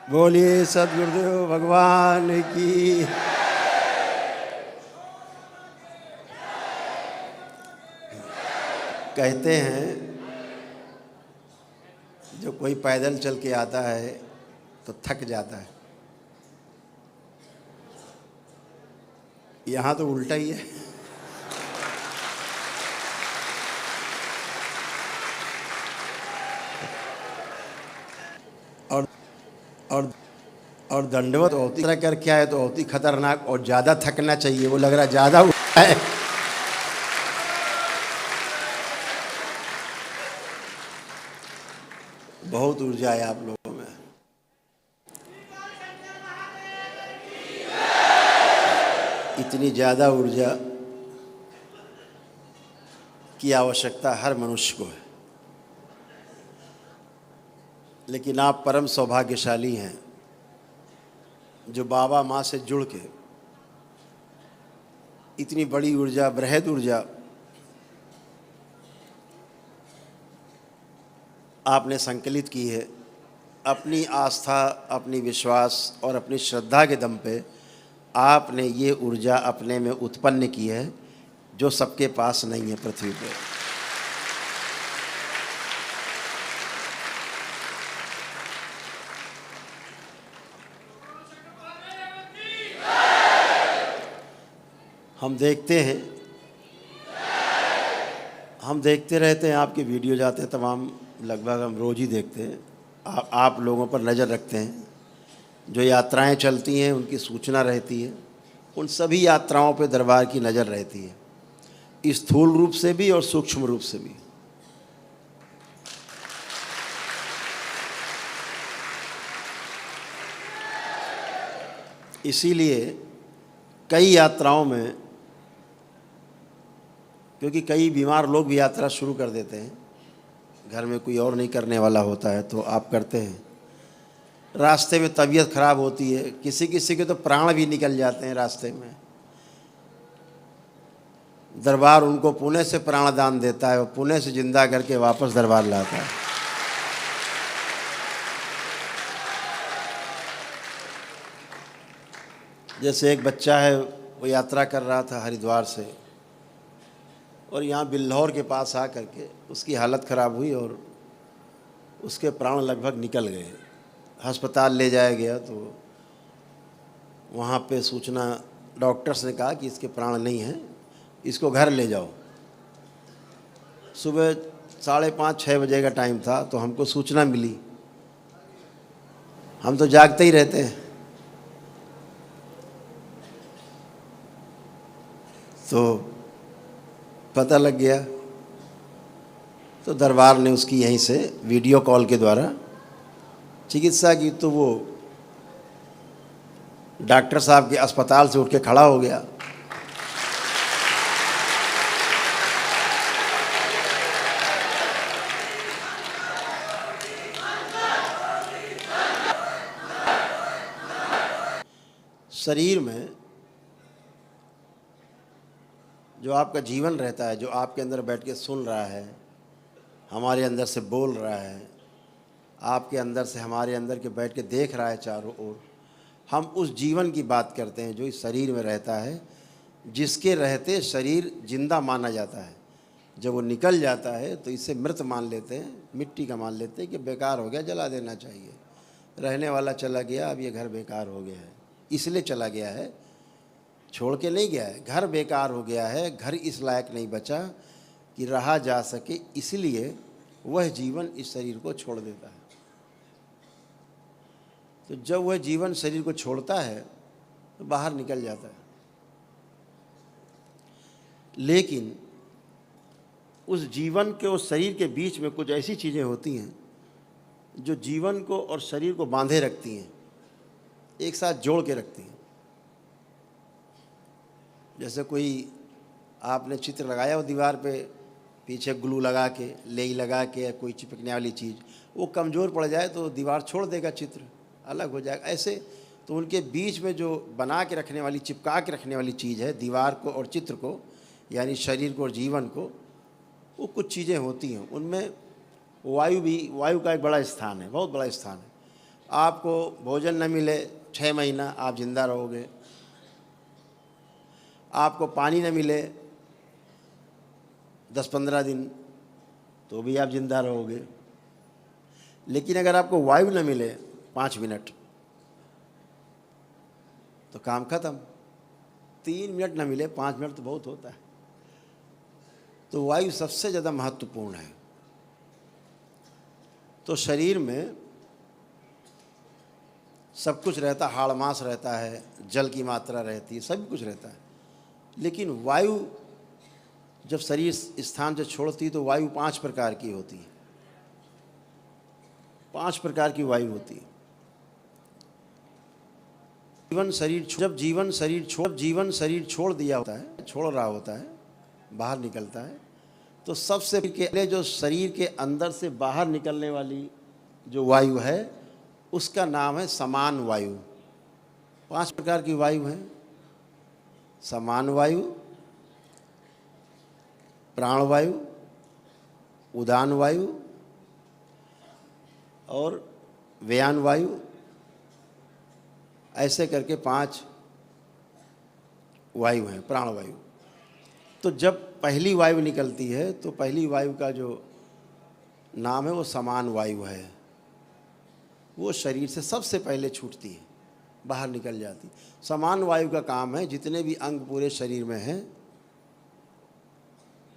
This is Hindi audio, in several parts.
बोलिए सद्गुरुदेव भगवान की। कहते हैं जो कोई पैदल चल के आता है तो थक जाता है। यहाँ तो उल्टा ही है। और और और दंडवत होती तरह कर क्या है तो होती खतरनाक और ज़्यादा थकना चाहिए। वो लग रहा ज़्यादा है। बहुत ऊर्जा है आप लोगों में। इतनी ज़्यादा ऊर्जा की आवश्यकता हर मनुष्य को है, लेकिन आप परम सौभाग्यशाली हैं जो बाबा माँ से जुड़ के इतनी बड़ी ऊर्जा, बृहद ऊर्जा आपने संकलित की है। अपनी आस्था, अपनी विश्वास और अपनी श्रद्धा के दम पे आपने ये ऊर्जा अपने में उत्पन्न की है जो सबके पास नहीं है पृथ्वी पे। हम देखते रहते हैं, आपके वीडियो जाते हैं तमाम, लगभग हम रोज़ ही देखते हैं। आप लोगों पर नज़र रखते हैं। जो यात्राएं चलती हैं उनकी सूचना रहती है। उन सभी यात्राओं पे दरबार की नज़र रहती है, स्थूल रूप से भी और सूक्ष्म रूप से भी। इसीलिए कई यात्राओं में, क्योंकि कई बीमार लोग भी यात्रा शुरू कर देते हैं, घर में कोई और नहीं करने वाला होता है तो आप करते हैं। रास्ते में तबीयत खराब होती है, किसी किसी के तो प्राण भी निकल जाते हैं रास्ते में। दरबार उनको पुणे से प्राणदान देता है और पुणे से जिंदा करके वापस दरबार लाता है। जैसे एक बच्चा है, वो यात्रा कर रहा था हरिद्वार से और यहाँ बिल्हौर के पास आ करके उसकी हालत ख़राब हुई और उसके प्राण लगभग निकल गए। अस्पताल ले जाया गया तो वहाँ पे सूचना, डॉक्टर्स ने कहा कि इसके प्राण नहीं हैं, इसको घर ले जाओ। सुबह 5:30-6 बजे का टाइम था तो हमको सूचना मिली। हम तो जागते ही रहते हैं, तो पता लग गया। तो दरबार ने उसकी यहीं से वीडियो कॉल के द्वारा चिकित्सा की, तो वो डॉक्टर साहब के अस्पताल से उठ के खड़ा हो गया। शरीर में जो आपका जीवन रहता है, जो आपके अंदर बैठ के सुन रहा है, हमारे अंदर से बोल रहा है, आपके अंदर से हमारे अंदर के बैठ के देख रहा है चारों ओर, हम उस जीवन की बात करते हैं जो इस शरीर में रहता है, जिसके रहते शरीर जिंदा माना जाता है। जब वो निकल जाता है तो इसे मृत मान लेते हैं, मिट्टी का मान लेते हैं कि बेकार हो गया, जला देना चाहिए, रहने वाला चला गया, अब ये घर बेकार हो गया है। इसलिए चला गया है, छोड़ के नहीं गया है। घर बेकार हो गया है, घर इस लायक नहीं बचा कि रहा जा सके, इसलिए वह जीवन इस शरीर को छोड़ देता है। तो जब वह जीवन शरीर को छोड़ता है तो बाहर निकल जाता है। लेकिन उस जीवन के, उस शरीर के बीच में कुछ ऐसी चीज़ें होती हैं जो जीवन को और शरीर को बांधे रखती हैं, एक साथ जोड़ के रखती हैं। जैसे कोई आपने चित्र लगाया हो दीवार पे, पीछे ग्लू लगा के, लेई लगा के, कोई चिपकने वाली चीज़, वो कमज़ोर पड़ जाए तो दीवार छोड़ देगा, चित्र अलग हो जाएगा। ऐसे तो उनके बीच में जो बना के रखने वाली, चिपका के रखने वाली चीज़ है, दीवार को और चित्र को, यानी शरीर को और जीवन को, वो कुछ चीज़ें होती हैं। उनमें वायु का एक बड़ा स्थान है, बहुत बड़ा स्थान है। आपको भोजन न मिले 6 महीना आप जिंदा रहोगे, आपको पानी न मिले 10-15 दिन तो भी आप जिंदा रहोगे। लेकिन अगर आपको वायु न मिले 5 मिनट तो काम खत्म। 3 मिनट न मिले, 5 मिनट तो बहुत होता है। तो वायु सबसे ज़्यादा महत्वपूर्ण है। तो शरीर में सब कुछ रहता, हाड़ मांस रहता है, जल की मात्रा रहती है, सब कुछ रहता है। लेकिन वायु जब शरीर स्थान से छोड़ती है तो वायु 5 प्रकार की होती है। 5 प्रकार की वायु होती है। जब जीवन शरीर छोड़ दिया होता है, छोड़ रहा होता है, बाहर निकलता है, तो सबसे पहले जो शरीर के अंदर से बाहर निकलने वाली जो वायु है उसका नाम है समान वायु। 5 प्रकार की वायु है। समान वायु, प्राण वायु, उदान वायु और व्यान वायु, ऐसे करके 5 वायु हैं, प्राण वायु। तो जब पहली वायु निकलती है तो पहली वायु का जो नाम है वो समान वायु है। वो शरीर से सबसे पहले छूटती है, बाहर निकल जाती। समान वायु का काम है जितने भी अंग पूरे शरीर में हैं,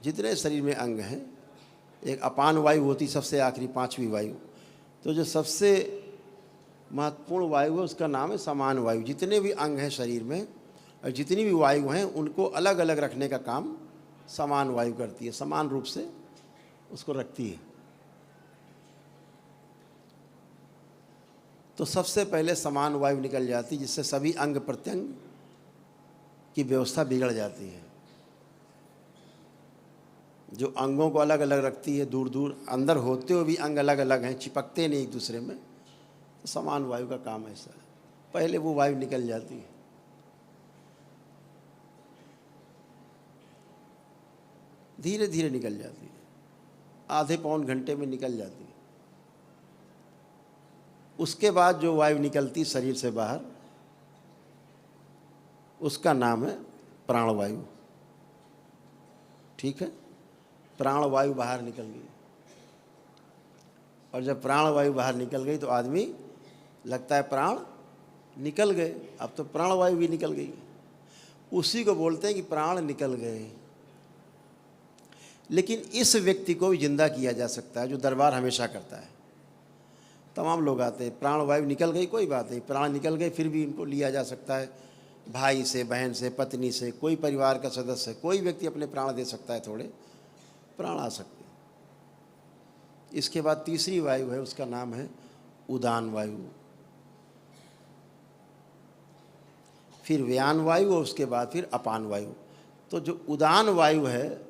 जितने शरीर में अंग हैं, एक अपान वायु होती सबसे आखिरी 5वीं वायु। तो जो सबसे महत्वपूर्ण वायु है उसका नाम है समान वायु। जितने भी अंग हैं शरीर में और जितनी भी वायु हैं उनको अलग अलग रखने का काम समान वायु करती है, समान रूप से उसको रखती है। तो सबसे पहले समान वायु निकल जाती है, जिससे सभी अंग प्रत्यंग की व्यवस्था बिगड़ जाती है। जो अंगों को अलग अलग रखती है, दूर दूर अंदर होते हुए भी अंग अलग अलग हैं, चिपकते नहीं एक दूसरे में, तो समान वायु का काम ऐसा है। पहले वो वायु निकल जाती है। धीरे धीरे निकल जाती है, आधे पौन घंटे में निकल जाती है। उसके बाद जो वायु निकलती शरीर से बाहर उसका नाम है प्राण वायु। ठीक है, प्राण वायु बाहर निकल गई। और जब प्राण वायु बाहर निकल गई तो आदमी लगता है प्राण निकल गए, अब तो प्राण वायु भी निकल गई। उसी को बोलते हैं कि प्राण निकल गए। लेकिन इस व्यक्ति को भी जिंदा किया जा सकता है, जो दरबार हमेशा करता है। तमाम लोग आते हैं, प्राण वायु निकल गई, कोई बात नहीं, प्राण निकल गए, फिर भी इनको लिया जा सकता है। भाई से, बहन से, पत्नी से, कोई परिवार का सदस्य, कोई व्यक्ति अपने प्राण दे सकता है, थोड़े प्राण आ सकते हैं। इसके बाद तीसरी वायु है, उसका नाम है उदान वायु, फिर व्यान वायु और उसके बाद फिर अपान वायु। तो जो उदान वायु है,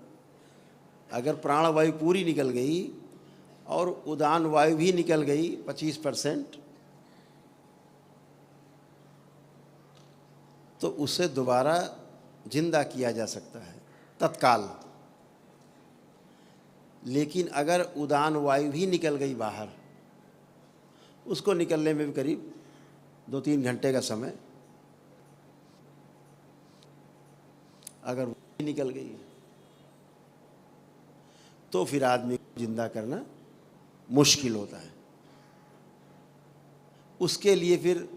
अगर प्राण वायु पूरी निकल गई और उदान वायु भी निकल गई 25%, तो उसे दोबारा जिंदा किया जा सकता है तत्काल। लेकिन अगर उदान वायु भी निकल गई बाहर, उसको निकलने में भी करीब 2-3 घंटे का समय, अगर वो निकल गई तो फिर आदमी को जिंदा करना मुश्किल होता है। उसके लिए फिर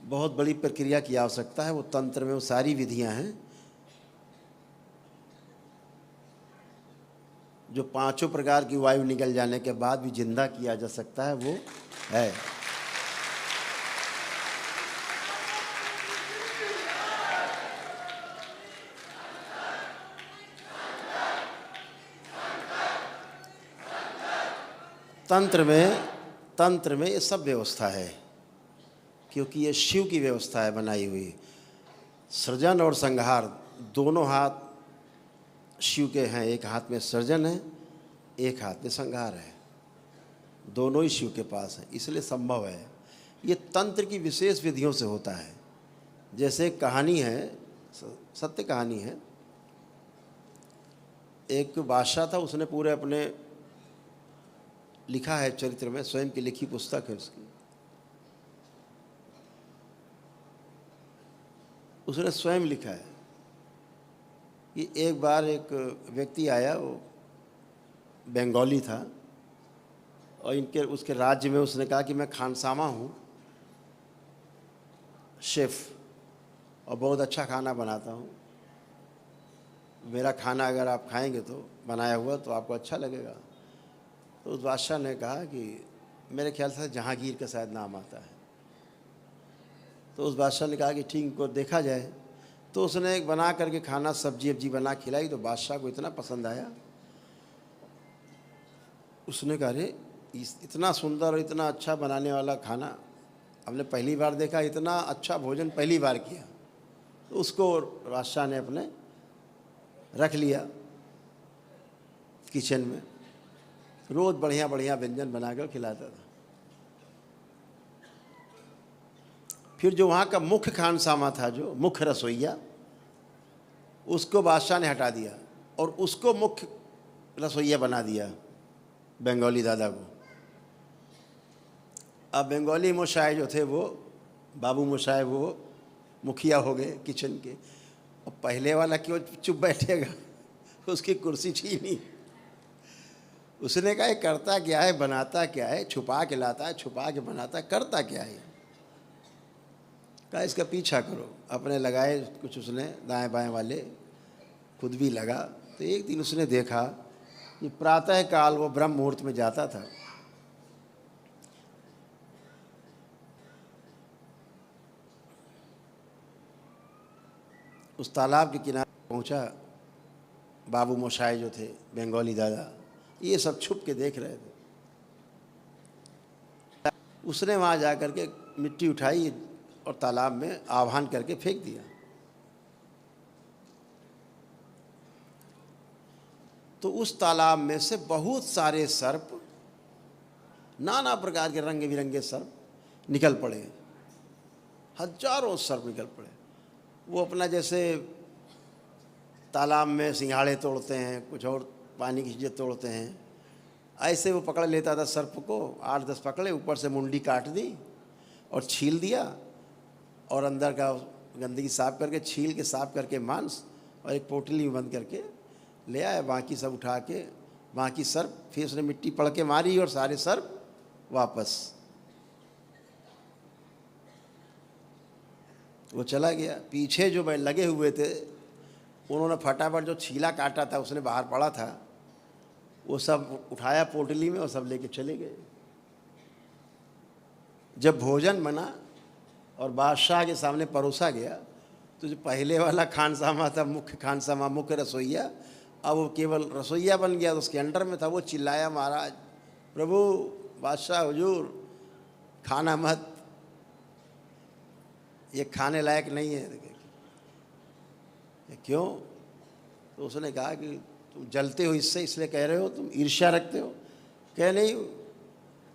बहुत बड़ी प्रक्रिया की आवश्यकता है। वो तंत्र में वो सारी विधियां हैं जो 5 प्रकार की वायु निकल जाने के बाद भी जिंदा किया जा सकता है, वो है। तंत्र में ये सब व्यवस्था है, क्योंकि ये शिव की व्यवस्था है बनाई हुई। सृजन और संहार दोनों हाथ शिव के हैं, एक हाथ में सृजन है, एक हाथ में संहार है, दोनों ही शिव के पास है, इसलिए संभव है। ये तंत्र की विशेष विधियों से होता है। जैसे कहानी है, सत्य कहानी है, एक बादशाह था, उसने पूरे अपने लिखा है चरित्र में, स्वयं की लिखी पुस्तक है उसकी। उसने स्वयं लिखा है कि एक बार एक व्यक्ति आया, वो बंगाली था, और इनके उसके राज्य में उसने कहा कि मैं खानसामा हूँ, शेफ़, और बहुत अच्छा खाना बनाता हूँ। मेरा खाना अगर आप खाएंगे तो बनाया हुआ तो आपको अच्छा लगेगा। तो उस बादशाह ने कहा कि मेरे ख्याल से जहांगीर का शायद नाम आता है। तो उस बादशाह ने कहा कि ठीक, को देखा जाए। तो उसने एक बना करके खाना, सब्जी वब्जी बना खिलाई, तो बादशाह को इतना पसंद आया। उसने कहा, अरे इतना सुंदर और इतना अच्छा बनाने वाला खाना हमने पहली बार देखा, इतना अच्छा भोजन पहली बार किया। तो उसको बादशाह ने अपने रख लिया किचन में, रोज़ बढ़िया बढ़िया व्यंजन बनाकर खिलाता था। फिर जो वहाँ का मुख्य खानसामा था, जो मुख्य रसोइया, उसको बादशाह ने हटा दिया और उसको मुख्य रसोइया बना दिया, बंगाली दादा को। अब बंगाली मोशाय जो थे, वो बाबू मोशाय, वो मुखिया हो गए किचन के। और पहले वाला क्यों चुप बैठेगा, उसकी कुर्सी छीनी। उसने कहा, करता क्या है, बनाता क्या है, छुपा के लाता है, छुपा के बनाता है, करता क्या है। कहा, इसका पीछा करो। अपने लगाए कुछ उसने दाएं बाएं वाले, खुद भी लगा। तो एक दिन उसने देखा कि प्रातः काल वो ब्रह्म मुहूर्त में जाता था, उस तालाब के किनारे पहुंचा। बाबू मोशाय जो थे, बंगाली दादा, ये सब छुप के देख रहे थे। उसने वहाँ जा कर के मिट्टी उठाई और तालाब में आह्वान करके फेंक दिया। तो उस तालाब में से बहुत सारे सर्प, नाना प्रकार के रंग बिरंगे सर्प निकल पड़े, हजारों सर्प निकल पड़े। वो अपना जैसे तालाब में सिंघाड़े तोड़ते हैं, कुछ और पानी की चीज़ें तोड़ते हैं, ऐसे वो पकड़ लेता था सर्प को। 8-10 पकड़े, ऊपर से मुंडी काट दी और छील दिया, और अंदर का गंदगी साफ करके, छील के साफ करके मांस, और एक पोटली में बंद करके ले आया। बाकी सब उठा के, बाकी सर्प, फिर उसने मिट्टी पड़ के मारी और सारे सर्प वापस। वो चला गया। पीछे जो लगे हुए थे, उन्होंने फटाफट जो छीला काटा था, उसने बाहर पड़ा था, वो सब उठाया पोटली में और सब लेके चले गए। जब भोजन बना और बादशाह के सामने परोसा गया, तो जो पहले वाला खानसामा था, मुख्य खानसामा, मुख्य रसोइया, अब वो केवल रसोइया बन गया। तो उसके अंडर में था। वो चिल्लाया, महाराज, प्रभु, बादशाह हुजूर, खाना मत, ये खाने लायक नहीं है। क्यों? तो उसने कहा कि तुम जलते हो इससे, इसलिए कह रहे हो, तुम ईर्ष्या रखते हो। कह, नहीं,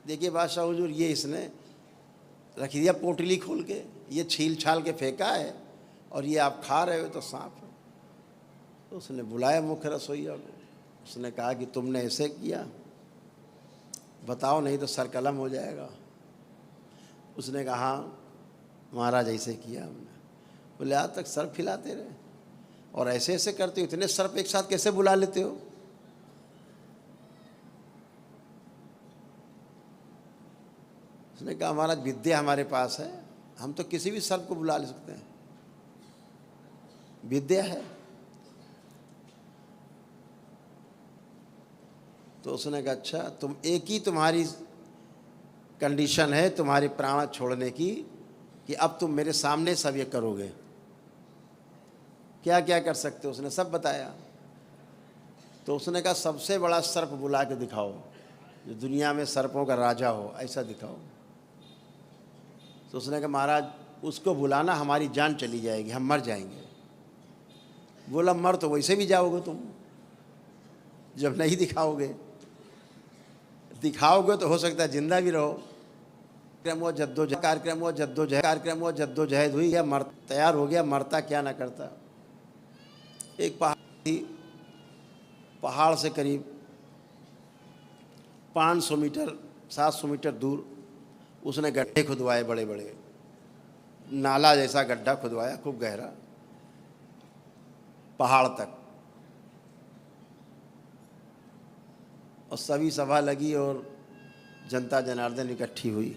देखिए बादशाह हुजूर, ये इसने रख दिया पोटली खोल के, ये छील छाल के फेंका है, और ये आप खा रहे हो तो सांप है। तो उसने बुलाया मुख्य रसोइया को। उसने कहा कि तुमने ऐसे किया, बताओ, नहीं तो सर कलम हो जाएगा। उसने कहा, हाँ महाराज, ऐसे किया हमने। बोले, आज तक सर्प खिलाते रहे और ऐसे ऐसे करते हो, इतने सर्प एक साथ कैसे बुला लेते हो? उसने कहा, महाराज, विद्या हमारे पास है, हम तो किसी भी सर्प को बुला ले सकते हैं, विद्या है। तो उसने कहा, अच्छा, तुम एक ही तुम्हारी कंडीशन है तुम्हारे प्राण छोड़ने की, कि अब तुम मेरे सामने सब ये करोगे। क्या क्या कर सकते हो? उसने सब बताया। तो उसने कहा, सबसे बड़ा सर्प बुला के दिखाओ, जो दुनिया में सर्पों का राजा हो, ऐसा दिखाओ। तो उसने कहा, महाराज, उसको बुलाना, हमारी जान चली जाएगी, हम मर जाएंगे। बोला, मर तो वैसे भी जाओगे तुम, जब नहीं दिखाओगे। दिखाओगे तो हो सकता है जिंदा भी रहो। कार्यक्रम वो जद्दोजहद हुई, या मर तैयार हो गया, मरता क्या ना करता। एक पहाड़ी थी, पहाड़ से करीब 500 मीटर 700 मीटर दूर उसने गड्ढे खुदवाए, बड़े बड़े नाला जैसा गड्ढा खुदवाया, खूब गहरा, पहाड़ तक। और सभी सभा लगी और जनता जनार्दन इकट्ठी हुई।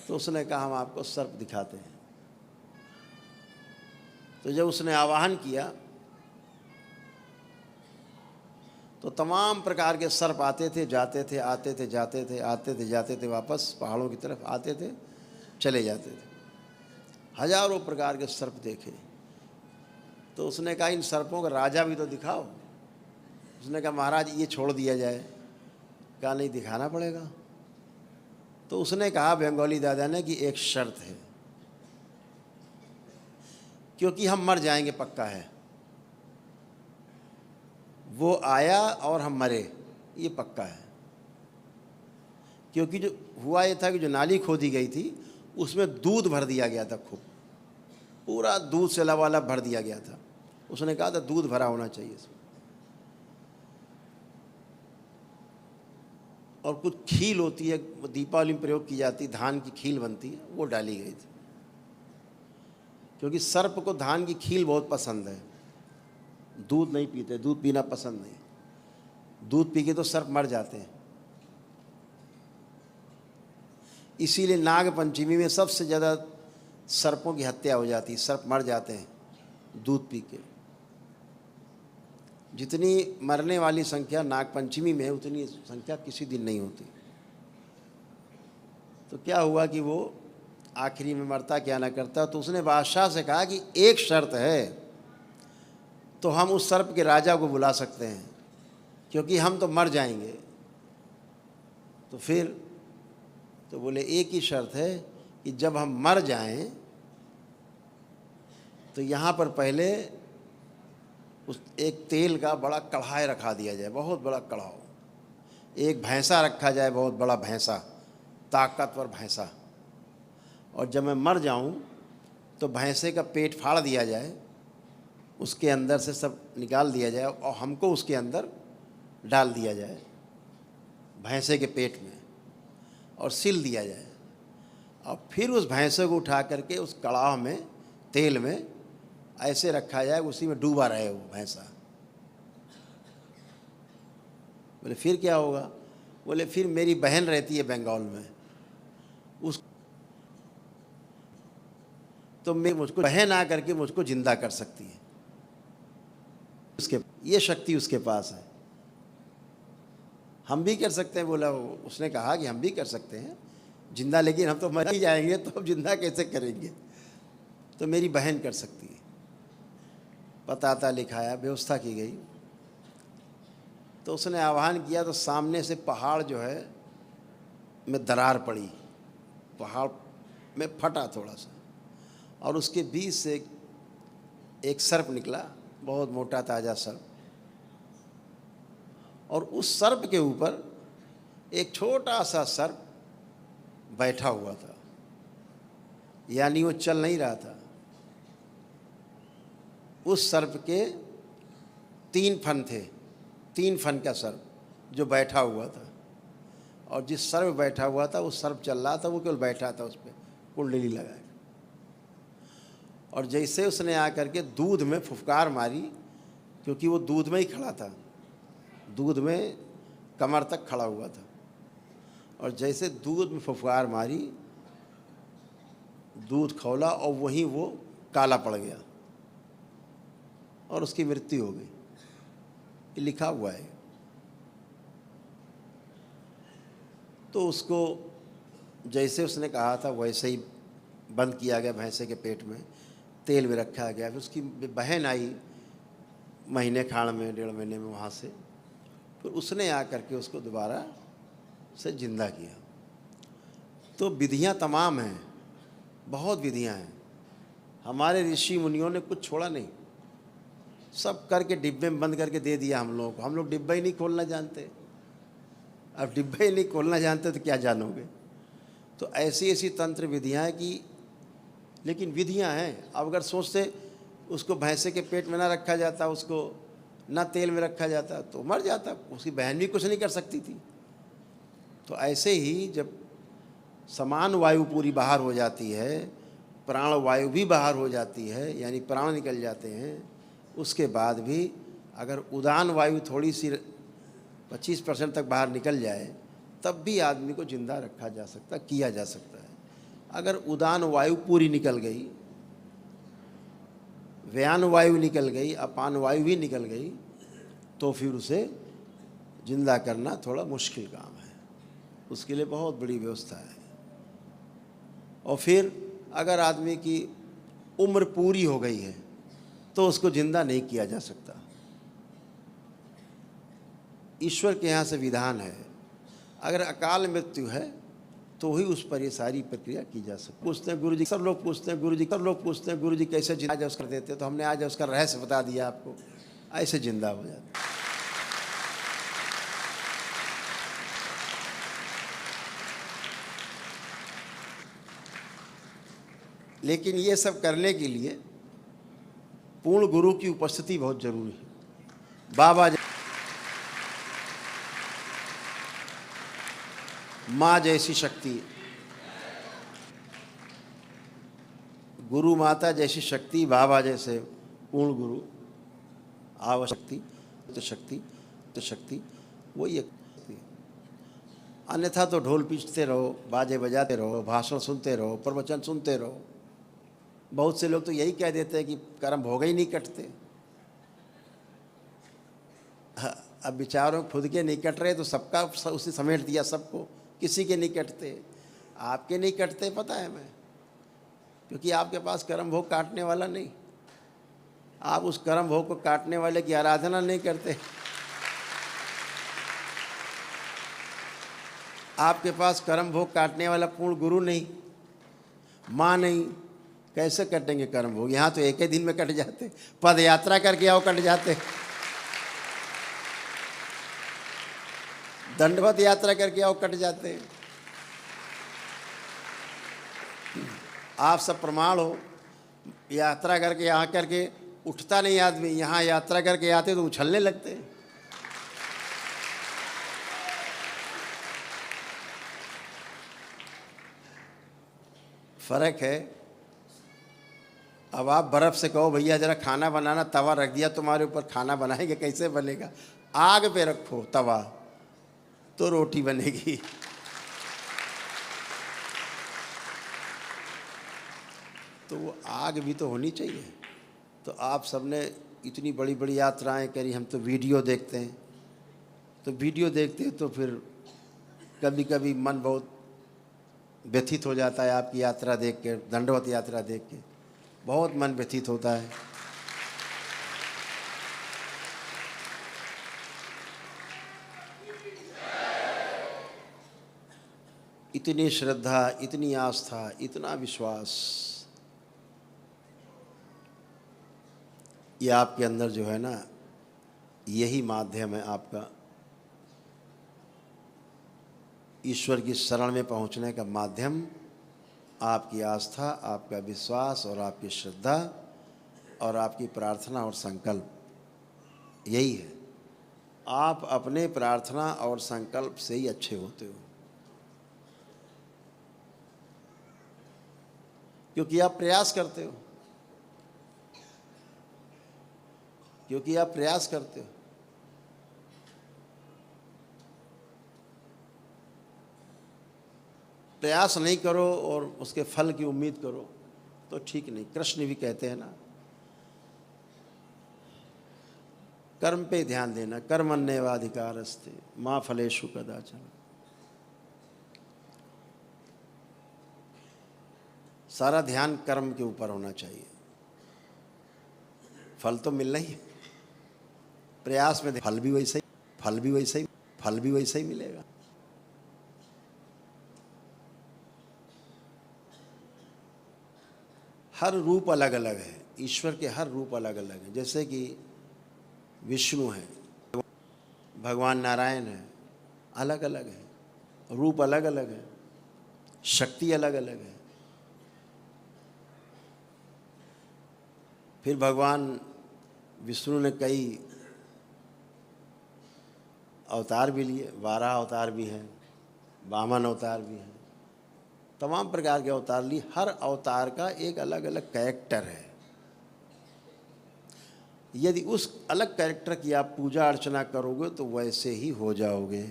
तो उसने कहा हम आपको सर्प दिखाते हैं। तो जब उसने आवाहन किया तो तमाम प्रकार के सर्प आते थे, जाते थे, आते थे, जाते थे, आते थे, जाते थे, वापस पहाड़ों की तरफ आते थे, चले जाते थे। हजारों प्रकार के सर्प देखे। तो उसने कहा इन सर्पों का राजा भी तो दिखाओ। उसने कहा महाराज ये छोड़ दिया जाए। कहा नहीं, दिखाना पड़ेगा। तो उसने कहा बंगाली दादा ने कि एक शर्त है, क्योंकि हम मर जाएंगे पक्का है। वो आया और हम मरे, ये पक्का है। क्योंकि जो हुआ ये था कि जो नाली खोदी गई थी उसमें दूध भर दिया गया था, खूब पूरा दूध से लबालब भर दिया गया था। उसने कहा था दूध भरा होना चाहिए इसमें। और कुछ खील होती है, दीपावली में प्रयोग की जाती, धान की खील बनती है, वो डाली गई थी। क्योंकि सर्प को धान की खील बहुत पसंद है। दूध नहीं पीते, दूध पीना पसंद नहीं। दूध पी के तो सर्प मर जाते हैं। इसीलिए नाग पंचमी में सबसे ज़्यादा सर्पों की हत्या हो जाती है, सर्प मर जाते हैं दूध पी के। जितनी मरने वाली संख्या नाग पंचमी में है उतनी संख्या किसी दिन नहीं होती। तो क्या हुआ कि वो आखिरी में मरता क्या ना करता। तो उसने बादशाह से कहा कि एक शर्त है, तो हम उस सर्प के राजा को बुला सकते हैं, क्योंकि हम तो मर जाएंगे। तो फिर तो बोले एक ही शर्त है कि जब हम मर जाएं तो यहाँ पर पहले उस एक तेल का बड़ा कढ़ाई रखा दिया जाए, बहुत बड़ा कढ़ाव। एक भैंसा रखा जाए, बहुत बड़ा भैंसा, ताकतवर भैंसा। और जब मैं मर जाऊं तो भैंसे का पेट फाड़ दिया जाए, उसके अंदर से सब निकाल दिया जाए और हमको उसके अंदर डाल दिया जाए, भैंसे के पेट में, और सिल दिया जाए। और फिर उस भैंसे को उठा करके उस कड़ाह में, तेल में ऐसे रखा जाए, उसी में डूबा रहे वो भैंसा। बोले फिर क्या होगा। बोले फिर मेरी बहन रहती है बंगाल में, उस तो मैं मुझको बहन आ करके मुझको जिंदा कर सकती है, उसके ये शक्ति उसके पास है। हम भी कर सकते हैं। बोला उसने कहा कि हम भी कर सकते हैं जिंदा, लेकिन हम तो मर ही जाएंगे, तो अब जिंदा कैसे करेंगे। तो मेरी बहन कर सकती है। पता लिखाया, व्यवस्था की गई। तो उसने आह्वान किया तो सामने से पहाड़ जो है में दरार पड़ी, पहाड़ में फटा थोड़ा सा, और उसके बीच से एक सर्प निकला, बहुत मोटा ताज़ा सर्प। और उस सर्प के ऊपर एक छोटा सा सर्प बैठा हुआ था, यानी वो चल नहीं रहा था। उस सर्प के 3 फन थे, 3 फन का सर्प जो बैठा हुआ था। और जिस सर्प बैठा हुआ था वो सर्प चल रहा था, वो केवल बैठा था उस पर कुंडली लगाए। और जैसे उसने आकर के दूध में फुफकार मारी, क्योंकि वो दूध में ही खड़ा था, दूध में कमर तक खड़ा हुआ था। और जैसे दूध में फुफकार मारी, दूध खौला और वहीं वो काला पड़ गया और उसकी मृत्यु हो गई। ये लिखा हुआ है। तो उसको जैसे उसने कहा था वैसे ही बंद किया गया, भैंसे के पेट में तेल में रखा गया। फिर उसकी बहन आई महीने खाड़ में, 1.5 महीने में वहाँ से। फिर उसने आकर के उसको दोबारा से जिंदा किया। तो विधियाँ तमाम हैं, बहुत विधियाँ हैं। हमारे ऋषि मुनियों ने कुछ छोड़ा नहीं, सब करके डिब्बे में बंद करके दे दिया हम लोगों को। हम लोग डिब्बा ही नहीं खोलना जानते। अब डिब्बा ही नहीं खोलना जानते तो क्या जानोगे। तो ऐसी ऐसी तंत्र विधियाँ हैं कि, लेकिन विधियाँ हैं। अब अगर सोचते उसको भैंसे के पेट में ना रखा जाता, उसको ना तेल में रखा जाता तो मर जाता, उसकी बहन भी कुछ नहीं कर सकती थी। तो ऐसे ही जब समान वायु पूरी बाहर हो जाती है, प्राण वायु भी बाहर हो जाती है, यानी प्राण निकल जाते हैं, उसके बाद भी अगर उदान वायु थोड़ी सी 25% तक बाहर निकल जाए तब भी आदमी को जिंदा रखा जा सकता, किया जा सकता है। अगर उदान वायु पूरी निकल गई, व्यान वायु निकल गई, अपान वायु भी निकल गई, तो फिर उसे जिंदा करना थोड़ा मुश्किल काम है, उसके लिए बहुत बड़ी व्यवस्था है। और फिर अगर आदमी की उम्र पूरी हो गई है तो उसको जिंदा नहीं किया जा सकता। ईश्वर के यहाँ से विधान है, अगर अकाल मृत्यु है तो ही उस पर ये सारी प्रक्रिया की जा सकती। पूछते हैं गुरु जी, सब लोग पूछते हैं गुरु जी, सब लोग पूछते हैं गुरु जी कैसे जिंदा कर देते, तो हमने आज उसका रहस्य बता दिया आपको, ऐसे जिंदा हो जाता। लेकिन ये सब करने के लिए पूर्ण गुरु की उपस्थिति बहुत जरूरी है। बाबा माँ जैसी शक्ति, गुरु माता जैसी शक्ति, बाबा जैसे पूर्ण गुरु, आवशक्ति तो शक्ति तो शक्ति वही एक। अन्यथा तो ढोल पीटते रहो, बाजे बजाते रहो, भाषण सुनते रहो, प्रवचन सुनते रहो। बहुत से लोग तो यही कह देते हैं कि कर्म भोग ही नहीं कटते। अब विचारों खुद के नहीं कट रहे तो सबका उसी समेट दिया सबको, किसी के नहीं कटते। आपके नहीं कटते पता है मैं, क्योंकि आपके पास कर्म भोग काटने वाला नहीं, आप उस कर्म भोग को काटने वाले की आराधना नहीं करते। आपके पास कर्म भोग काटने वाला पूर्ण गुरु नहीं, माँ नहीं, कैसे कटेंगे कर्म भोग? यहाँ तो एक ही दिन में कट जाते, पद यात्रा करके आओ कट जाते, दंडवत यात्रा करके आओ कट जाते। आप सब प्रमाण हो, यात्रा करके यहाँ करके उठता नहीं आदमी, यहाँ यात्रा करके आते तो उछलने लगते। फर्क है। अब आप बर्फ़ से कहो भैया जरा खाना बनाना, तवा रख दिया तुम्हारे ऊपर, खाना बनाएंगे कैसे बनेगा? आग पे रखो तवा तो रोटी बनेगी। तो वो आग भी तो होनी चाहिए। तो आप सबने इतनी बड़ी बड़ी यात्राएं करी, हम तो वीडियो देखते हैं, तो वीडियो देखते हैं तो फिर कभी कभी मन बहुत व्यथित हो जाता है आपकी यात्रा देख के, दंडवत यात्रा देख के बहुत मन व्यथित होता है। इतनी श्रद्धा, इतनी आस्था, इतना विश्वास, ये आपके अंदर जो है ना, यही माध्यम है आपका ईश्वर की शरण में पहुंचने का माध्यम। आपकी आस्था, आपका विश्वास और आपकी श्रद्धा और आपकी प्रार्थना और संकल्प, यही है। आप अपने प्रार्थना और संकल्प से ही अच्छे होते हो, क्योंकि आप प्रयास करते हो, क्योंकि आप प्रयास करते हो। प्रयास नहीं करो और उसके फल की उम्मीद करो तो ठीक नहीं। कृष्ण भी कहते हैं ना, कर्म पे ध्यान देना, कर्मण्येवाधिकारस्ते मां फलेषु कदाचन। सारा ध्यान कर्म के ऊपर होना चाहिए, फल तो मिलना ही है। प्रयास में फल भी वैसे ही, फल भी वैसे ही, फल भी वैसे ही मिलेगा। हर रूप अलग अलग है, ईश्वर के हर रूप अलग अलग हैं। जैसे कि विष्णु है, भगवान नारायण है, अलग अलग है, रूप अलग अलग है, शक्ति अलग अलग है। फिर भगवान विष्णु ने कई अवतार भी लिए, 12 अवतार भी हैं, वामन अवतार भी हैं, तमाम प्रकार के अवतार लिए। हर अवतार का एक अलग अलग कैरेक्टर है। यदि उस अलग कैरेक्टर की आप पूजा अर्चना करोगे तो वैसे ही हो जाओगे।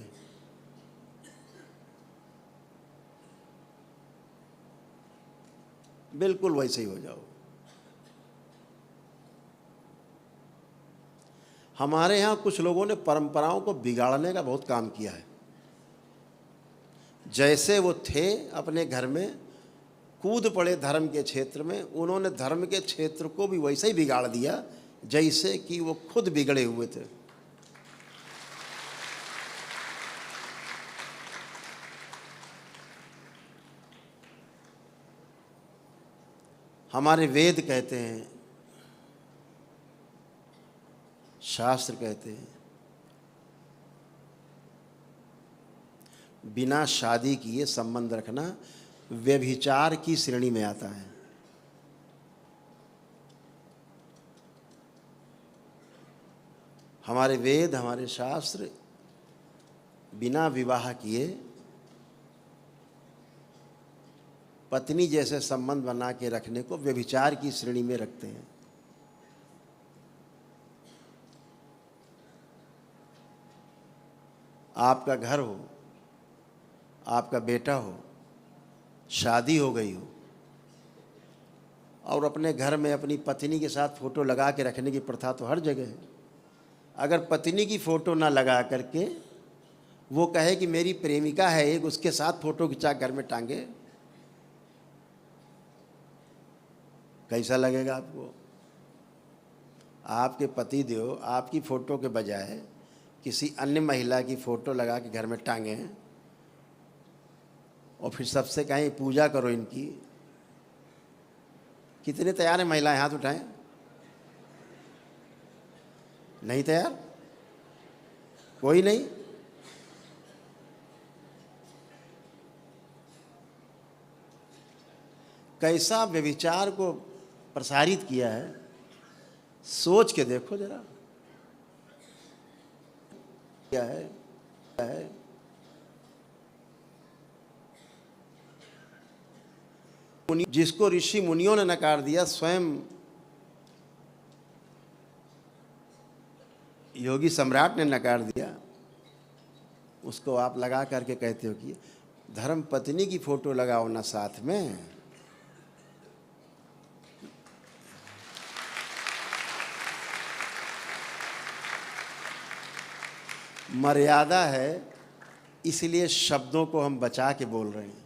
बिल्कुल वैसे ही हो जाओगे। हमारे यहाँ कुछ लोगों ने परंपराओं को बिगाड़ने का बहुत काम किया है। जैसे वो थे अपने घर में, कूद पड़े धर्म के क्षेत्र में, उन्होंने धर्म के क्षेत्र को भी वैसे ही बिगाड़ दिया जैसे कि वो खुद बिगड़े हुए थे। हमारे वेद कहते हैं, शास्त्र कहते हैं, बिना शादी किए संबंध रखना व्यभिचार की श्रेणी में आता है। हमारे वेद, हमारे शास्त्र बिना विवाह किए पत्नी जैसे संबंध बना के रखने को व्यभिचार की श्रेणी में रखते हैं। आपका घर हो, आपका बेटा हो, शादी हो गई हो और अपने घर में अपनी पत्नी के साथ फ़ोटो लगा के रखने की प्रथा तो हर जगह है। अगर पत्नी की फ़ोटो ना लगा करके वो कहे कि मेरी प्रेमिका है एक, उसके साथ फ़ोटो खिंचा घर में टांगे, कैसा लगेगा आपको? आपके पति देव आपकी फ़ोटो के बजाय किसी अन्य महिला की फ़ोटो लगा के घर में टांगे और फिर सबसे कहें पूजा करो इनकी। कितने तैयार हैं महिलाएं? हाथ उठाएं। नहीं तैयार? कोई नहीं? कैसा व्यभिचार को प्रसारित किया है, सोच के देखो जरा। क्या है, क्या है? जिसको ऋषि मुनियों ने नकार दिया, स्वयं योगी सम्राट ने नकार दिया, उसको आप लगा करके कहते हो कि धर्म पत्नी की फोटो लगाओ ना साथ में। मर्यादा है, इसलिए शब्दों को हम बचा के बोल रहे हैं।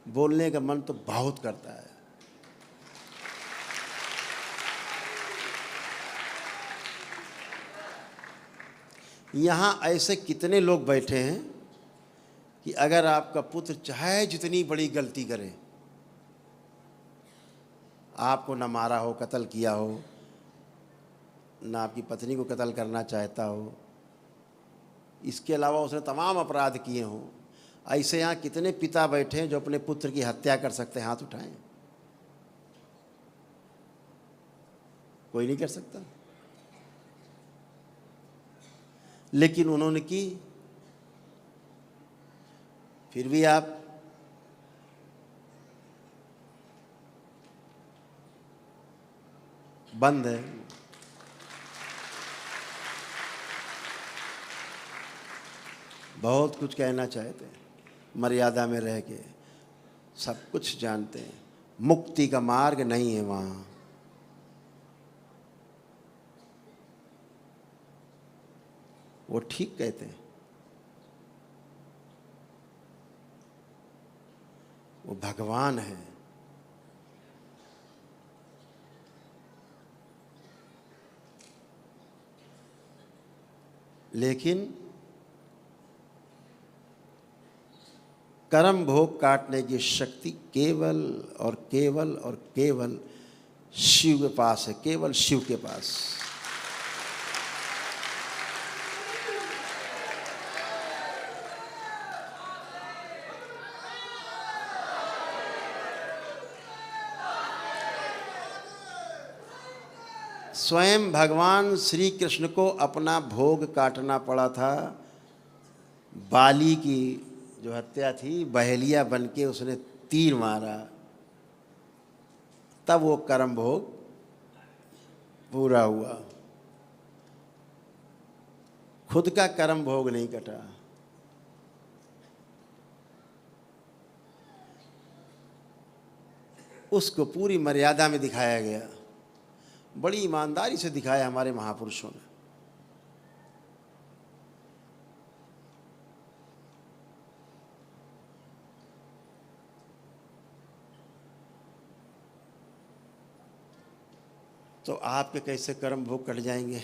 बोलने का मन तो बहुत करता है। यहाँ ऐसे कितने लोग बैठे हैं कि अगर आपका पुत्र चाहे जितनी बड़ी गलती करे, आपको न मारा हो, कत्ल किया हो, न आपकी पत्नी को कत्ल करना चाहता हो, इसके अलावा उसने तमाम अपराध किए हों, ऐसे यहाँ कितने पिता बैठे हैं जो अपने पुत्र की हत्या कर सकते हैं? हाथ उठाएं। कोई नहीं कर सकता, लेकिन उन्होंने की। फिर भी आप बंद है। बहुत कुछ कहना चाहते हैं, मर्यादा में रह के सब कुछ जानते हैं। मुक्ति का मार्ग नहीं है वहाँ। वो ठीक कहते हैं, वो भगवान है। लेकिन कर्म भोग काटने की शक्ति केवल और केवल और केवल शिव के पास है, केवल शिव के पास। स्वयं भगवान श्री कृष्ण को अपना भोग काटना पड़ा था बाली की जो हत्या थी, बहेलिया बन के उसने तीर मारा, तब वो कर्म भोग पूरा हुआ। खुद का कर्म भोग नहीं कटा। उसको पूरी मर्यादा में दिखाया गया, बड़ी ईमानदारी से दिखाया हमारे महापुरुषों ने। तो आपके कैसे कर्म भोग कट जाएंगे?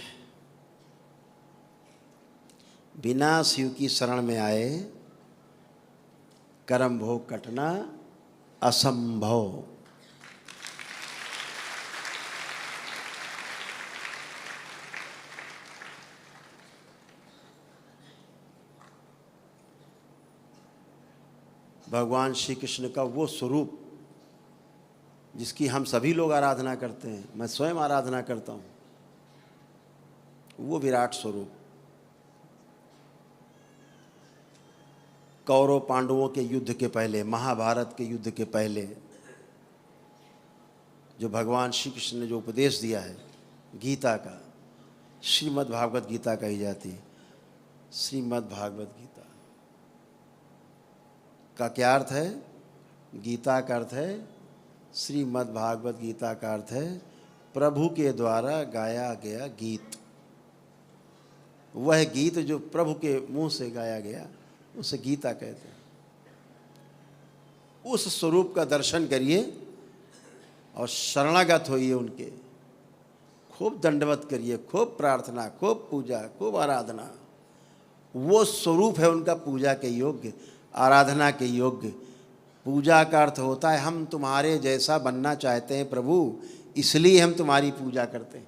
बिना शिव की शरण में आए कर्म भोग कटना असंभव। भगवान श्री कृष्ण का वो स्वरूप जिसकी हम सभी लोग आराधना करते हैं, मैं स्वयं आराधना करता हूँ, वो विराट स्वरूप कौरव पांडवों के युद्ध के पहले, महाभारत के युद्ध के पहले जो भगवान श्री कृष्ण ने जो उपदेश दिया है गीता का, श्रीमद् भागवत गीता कही जाती है। श्रीमद् भागवत गीता का क्या अर्थ है? गीता का अर्थ है, श्रीमद् भागवत गीता का अर्थ है प्रभु के द्वारा गाया गया गीत। वह गीत जो प्रभु के मुंह से गाया गया उसे गीता कहते हैं। उस स्वरूप का दर्शन करिए और शरणागत होइए उनके, खूब दंडवत करिए, खूब प्रार्थना, खूब पूजा, खूब आराधना। वो स्वरूप है उनका पूजा के योग्य, आराधना के योग्य। पूजा का अर्थ होता है हम तुम्हारे जैसा बनना चाहते हैं प्रभु, इसलिए हम तुम्हारी पूजा करते हैं।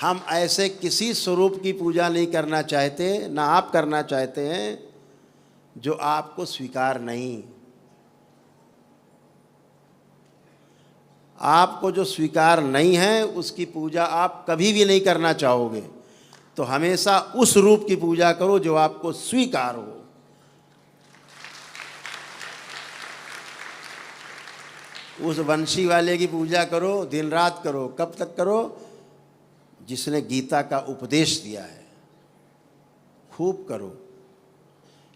हम ऐसे किसी स्वरूप की पूजा नहीं करना चाहते, ना आप करना चाहते हैं जो आपको स्वीकार नहीं। आपको जो स्वीकार नहीं है उसकी पूजा आप कभी भी नहीं करना चाहोगे। तो हमेशा उस रूप की पूजा करो जो आपको स्वीकार हो। उस वंशी वाले की पूजा करो, दिन रात करो। कब तक करो? जिसने गीता का उपदेश दिया है, खूब करो।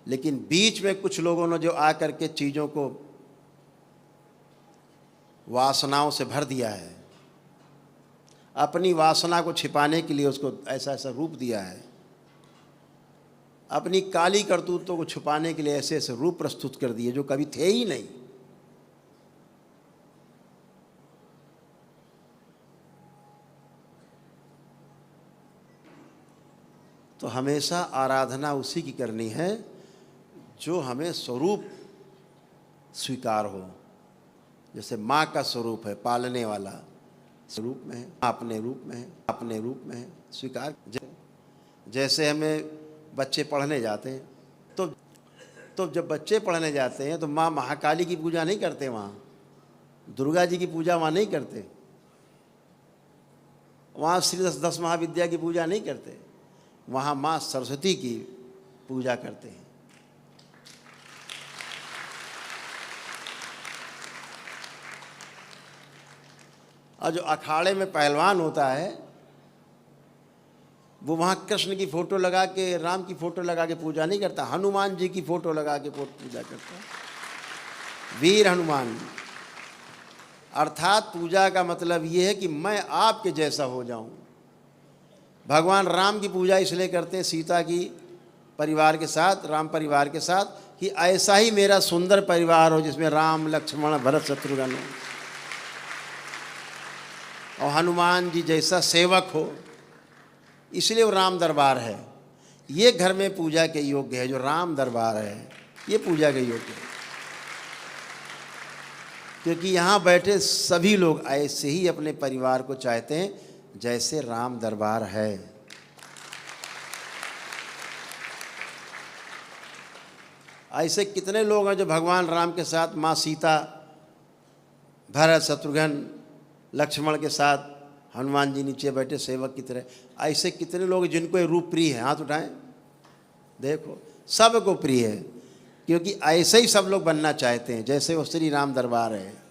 लेकिन बीच में कुछ लोगों ने जो आकर के चीज़ों को वासनाओं से भर दिया है, अपनी वासना को छिपाने के लिए उसको ऐसा ऐसा रूप दिया है, अपनी काली करतूतों को छुपाने के लिए ऐसे ऐसे रूप प्रस्तुत कर दिए जो कभी थे ही नहीं। तो हमेशा आराधना उसी की करनी है जो हमें स्वरूप स्वीकार हो। जैसे माँ का स्वरूप है पालने वाला, स्वरूप में है, अपने रूप में है, अपने रूप में है, स्वीकार। जैसे हमें बच्चे पढ़ने जाते हैं तो जब बच्चे पढ़ने जाते हैं तो माँ महाकाली की पूजा नहीं करते, वहाँ दुर्गा जी की पूजा वहाँ नहीं करते, वहाँ श्री दस महाविद्या की पूजा नहीं करते, वहाँ माँ सरस्वती की पूजा करते हैं। और जो अखाड़े में पहलवान होता है वो वहाँ कृष्ण की फ़ोटो लगा के, राम की फ़ोटो लगा के पूजा नहीं करता, हनुमान जी की फ़ोटो लगा के पूजा करता है। वीर हनुमान। अर्थात पूजा का मतलब ये है कि मैं आपके जैसा हो जाऊं। भगवान राम की पूजा इसलिए करते हैं सीता की परिवार के साथ, राम परिवार के साथ, कि ऐसा ही मेरा सुंदर परिवार हो जिसमें राम लक्ष्मण भरत शत्रुघ्न हो, और हनुमान जी जैसा सेवक हो, इसलिए वो राम दरबार है। ये घर में पूजा के योग्य है, जो राम दरबार है ये पूजा के योग्य है, क्योंकि यहाँ बैठे सभी लोग ऐसे ही अपने परिवार को चाहते हैं जैसे राम दरबार है। ऐसे कितने लोग हैं जो भगवान राम के साथ माँ सीता, भरत शत्रुघ्न, लक्ष्मण के साथ हनुमान जी नीचे बैठे सेवक की तरह। ऐसे कितने लोग जिनको ये रूप प्रिय है, हाथ उठाएं। देखो सबको प्रिय है, क्योंकि ऐसे ही सब लोग बनना चाहते हैं, जैसे वो श्री राम दरबार है।